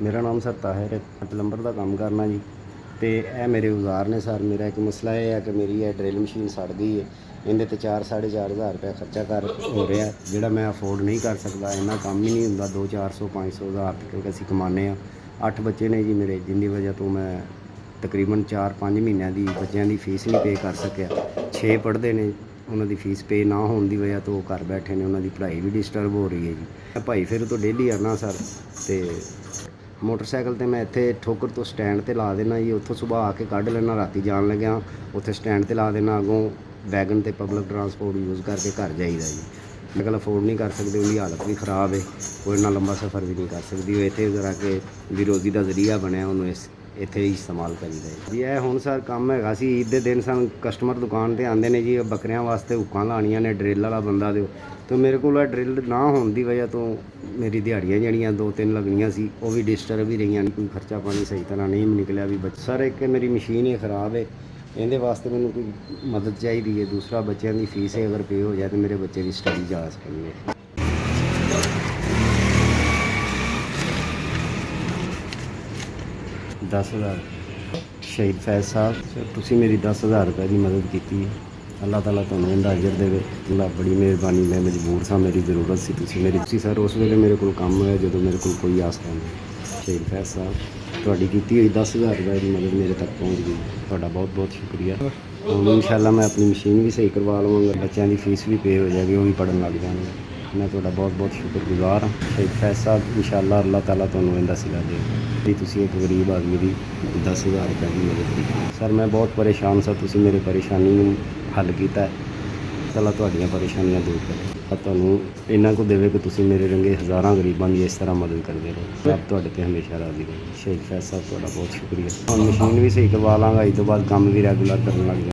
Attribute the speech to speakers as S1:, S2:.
S1: ਮੇਰਾ ਨਾਮ ਸਰ ਤਾਹਿਰ ਹੈ, ਪਲੰਬਰ ਦਾ ਕੰਮ ਕਰਨਾ ਜੀ। ਅਤੇ ਇਹ ਮੇਰੇ ਔਜ਼ਾਰ ਨੇ ਸਰ। ਮੇਰਾ ਇੱਕ ਮਸਲਾ ਇਹ ਹੈ ਕਿ ਮੇਰੀ ਇਹ ਡਰਿਲ ਮਸ਼ੀਨ ਸੜ ਗਈ ਹੈ। ਇਹਦੇ 'ਤੇ 4-4.5 ਹਜ਼ਾਰ ਰੁਪਇਆ ਖਰਚਾ ਹੋ ਰਿਹਾ, ਜਿਹੜਾ ਮੈਂ ਅਫੋਰਡ ਨਹੀਂ ਕਰ ਸਕਦਾ। ਇੰਨਾ ਕੰਮ ਹੀ ਨਹੀਂ ਹੁੰਦਾ। 200-400-500 ਹਜ਼ਾਰ ਕਿਉਂਕਿ ਅਸੀਂ ਕਮਾਉਂਦੇ ਹਾਂ। 8 ਬੱਚੇ ਨੇ ਜੀ ਮੇਰੇ, ਜਿੰਨੀ ਵਜ੍ਹਾ ਤੋਂ ਮੈਂ ਤਕਰੀਬਨ 4-5 ਮਹੀਨਿਆਂ ਦੀ ਬੱਚਿਆਂ ਦੀ ਫੀਸ ਨਹੀਂ ਪੇ ਕਰ ਸਕਿਆ। 6 ਪੜ੍ਹਦੇ ਨੇ, ਉਹਨਾਂ ਦੀ ਫੀਸ ਪੇ ਨਾ ਹੋਣ ਦੀ ਵਜ੍ਹਾ ਤੋਂ ਉਹ ਘਰ ਬੈਠੇ ਨੇ, ਉਹਨਾਂ ਦੀ ਪੜ੍ਹਾਈ ਵੀ ਡਿਸਟਰਬ ਹੋ ਰਹੀ ਹੈ ਜੀ। ਮੈਂ ਭਾਈ ਫਿਰ ਤੋਂ ਡੇਲੀ ਆਉਣਾ ਸਰ, ਅਤੇ ਮੋਟਰਸਾਈਕਲ 'ਤੇ ਮੈਂ ਇੱਥੇ ਠੋਕਰ ਤੋਂ ਸਟੈਂਡ 'ਤੇ ਲਾ ਦੇਣਾ ਜੀ। ਉੱਥੋਂ ਸੁਬਾਹ ਆ ਕੇ ਕੱਢ ਲੈਣਾ, ਰਾਤੀ ਜਾਣ ਲੱਗਿਆ ਉੱਥੇ ਸਟੈਂਡ 'ਤੇ ਲਾ ਦੇਣਾ। ਅੱਗੋਂ ਵੈਗਨ 'ਤੇ ਪਬਲਿਕ ਟਰਾਂਸਪੋਰਟ ਯੂਜ਼ ਕਰਕੇ ਘਰ ਜਾਈਦਾ ਜੀ। ਸਾਈਕਲ ਅਫੋਰਡ ਨਹੀਂ ਕਰ ਸਕਦੇ, ਉਹਦੀ ਹਾਲਤ ਵੀ ਖ਼ਰਾਬ ਹੈ। ਉਹ ਇੰਨਾ ਲੰਬਾ ਸਫ਼ਰ ਵੀ ਨਹੀਂ ਕਰ ਸਕਦੀ। ਉਹ ਇੱਥੇ ਜ਼ਰਾ ਕਿ ਵੀ ਰੋਜ਼ੀ ਦਾ ਜ਼ਰੀਆ ਬਣਿਆ, ਉਹਨੂੰ ਇੱਥੇ ਹੀ ਇਸਤੇਮਾਲ ਕਰੀਦਾ ਜੀ। ਇਹ ਹੁਣ ਸਰ ਕੰਮ ਹੈਗਾ ਸੀ, ਈਦ ਦੇ ਦਿਨ ਸਾਨੂੰ ਕਸਟਮਰ ਦੁਕਾਨ 'ਤੇ ਆਉਂਦੇ ਨੇ ਜੀ। ਬੱਕਰਿਆਂ ਵਾਸਤੇ ਹੁੱਕਾਂ ਲਾਉਣੀਆਂ ਨੇ, ਡਰਿਲ ਵਾਲਾ ਬੰਦਾ ਦਿਓ। ਅਤੇ ਮੇਰੇ ਕੋਲ ਇਹ ਡਰਿਲ ਨਾ ਹੋਣ ਦੀ ਵਜ੍ਹਾ ਤੋਂ ਮੇਰੀ ਦਿਹਾੜੀਆਂ ਜਿਹੜੀਆਂ 2-3 ਲੱਗਣੀਆਂ ਸੀ, ਉਹ ਵੀ ਡਿਸਟਰਬ ਹੀ ਰਹੀਆਂ। ਕੋਈ ਖਰਚਾ ਪਾਣੀ ਸਹੀ ਤਰ੍ਹਾਂ ਨਹੀਂ ਨਿਕਲਿਆ ਵੀ। ਸਰ ਇੱਕ ਮੇਰੀ ਮਸ਼ੀਨ ਹੀ ਖ਼ਰਾਬ ਹੈ, ਇਹਦੇ ਵਾਸਤੇ ਮੈਨੂੰ ਕੋਈ ਮਦਦ ਚਾਹੀਦੀ ਹੈ। ਦੂਸਰਾ ਬੱਚਿਆਂ ਦੀ ਫੀਸ ਅਗਰ ਪੇ ਹੋ ਜਾਏ ਤਾਂ ਮੇਰੇ ਬੱਚੇ ਦੀ ਸਟੱਡੀ ਜਾ ਸਕਣਗੇ। 10,000 ਸ਼ਹੀਦ ਫੈਜ਼ ਸਾਹਿਬ, ਤੁਸੀਂ ਮੇਰੀ 10,000 ਰੁਪਏ ਦੀ ਮਦਦ ਕੀਤੀ ਹੈ। ਅੱਲਾਹ ਤਾਲਾ ਤੁਹਾਨੂੰ ਇਹਦਾ ਅਜਰ ਦੇਵੇ। ਅੱਲਾ ਬੜੀ ਮਿਹਰਬਾਨੀ। ਮੈਂ ਮਜਬੂਰ ਸਾਂ, ਮੇਰੀ ਜ਼ਰੂਰਤ ਸੀ, ਤੁਸੀਂ ਸਰ ਉਸ ਵੇਲੇ ਮੇਰੇ ਕੋਲ ਕੰਮ ਹੋਇਆ ਜਦੋਂ ਮੇਰੇ ਕੋਲ ਕੋਈ ਆਸਰਾ ਨਹੀਂ। ਸ਼ਹੀਦ ਫੈਜ਼ ਸਾਹਿਬ, ਤੁਹਾਡੀ ਕੀਤੀ ਹੋਈ 10,000 ਰੁਪਏ ਦੀ ਮਦਦ ਮੇਰੇ ਤੱਕ ਪਹੁੰਚ ਗਈ। ਤੁਹਾਡਾ ਬਹੁਤ ਬਹੁਤ ਸ਼ੁਕਰੀਆ। ਹੁਣ ਇਨਸ਼ਾਅੱਲਾ ਮੈਂ ਆਪਣੀ ਮਸ਼ੀਨ ਵੀ ਸਹੀ ਕਰਵਾ ਲਵਾਂਗਾ, ਬੱਚਿਆਂ ਦੀ ਫੀਸ ਵੀ ਪੇ ਹੋ ਜਾਏਗੀ, ਉਹ ਵੀ ਪੜ੍ਹਨ ਲੱਗ ਜਾਣਗੇ। ਮੈਂ ਤੁਹਾਡਾ ਬਹੁਤ ਬਹੁਤ ਸ਼ੁਕਰਗੁਜ਼ਾਰ ਹਾਂ ਸ਼ਹੀਦ ਫੈਜ਼ ਸਾਹਿਬ। ਇਨਸ਼ਾਅੱਲਾ ਅੱਲਾਹ ਤਾਲਾ ਤੁਹਾਨੂੰ ਇਹਦਾ ਸਿਲਾ ਦੇ ਵੀ ਤੁਸੀਂ ਇੱਕ ਗਰੀਬ ਆਦਮੀ ਦੀ 10,000 ਰੁਪਏ ਦੀ ਮਦਦ ਕੀਤੀ। ਸਰ ਮੈਂ ਬਹੁਤ ਪਰੇਸ਼ਾਨ ਸਾਂ, ਤੁਸੀਂ ਮੇਰੀ ਪਰੇਸ਼ਾਨੀ ਨੂੰ ਹੱਲ ਕੀਤਾ। ਅੱਲਾਹ ਤੁਹਾਡੀਆਂ ਪਰੇਸ਼ਾਨੀਆਂ ਦੂਰ ਕਰੇ। ਤੁਹਾਨੂੰ ਇੰਨਾ ਕੁ ਦੇਵੇ ਕਿ ਤੁਸੀਂ ਮੇਰੇ ਰੰਗੇ ਹਜ਼ਾਰਾਂ ਗਰੀਬਾਂ ਦੀ ਇਸ ਤਰ੍ਹਾਂ ਮਦਦ ਕਰਦੇ ਰਹੋ। ਰੱਬ ਤੁਹਾਡੇ 'ਤੇ ਹਮੇਸ਼ਾ ਰਾਜ਼ੀ ਰਹੇ। ਸ਼ਹੀਦ ਫੈਜ਼ ਸਾਹਿਬ, ਤੁਹਾਡਾ ਬਹੁਤ ਸ਼ੁਕਰੀਆ। ਹੁਣ ਮਸ਼ੀਨ ਵੀ ਸਹੀ ਕਰਵਾ ਲਾਂਗਾ, ਇਸ ਤੋਂ ਬਾਅਦ ਕੰਮ ਵੀ ਰੈਗੂਲਰ ਕਰਨ ਲੱਗ ਜਾਵਾਂਗਾ।